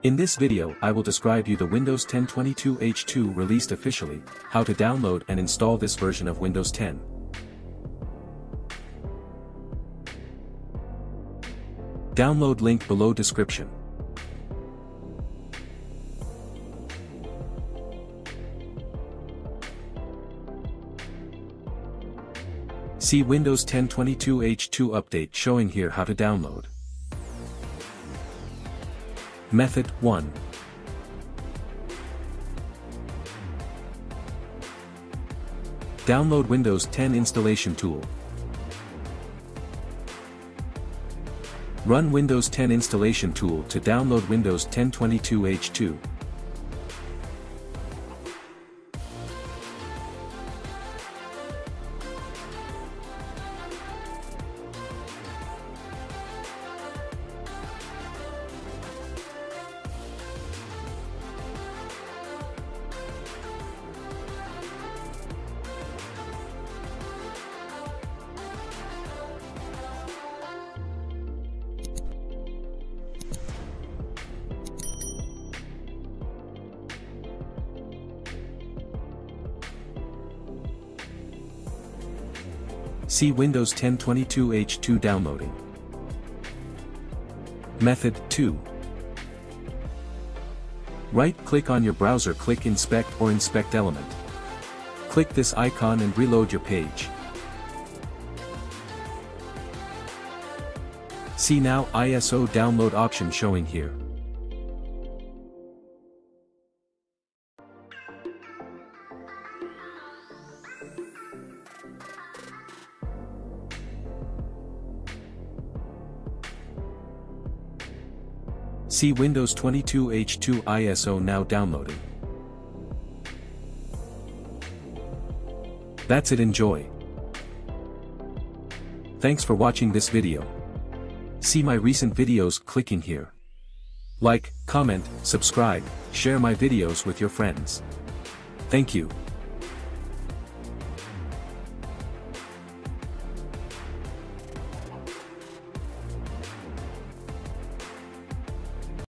In this video I will describe you the Windows 10 22H2 released officially, how to download and install this version of Windows 10. Download link below description. See Windows 10 22H2 update showing here how to download. Method 1. Download Windows 10 installation tool. Run Windows 10 installation tool to download Windows 10 22H2. See Windows 10 22H2 downloading. Method 2. Right-click on your browser, click Inspect or Inspect Element. Click this icon and reload your page. See now ISO download option showing here. See Windows 22H2 ISO now downloading. That's it, enjoy. Thanks for watching this video. See my recent videos clicking here. Like, comment, subscribe, share my videos with your friends. Thank you.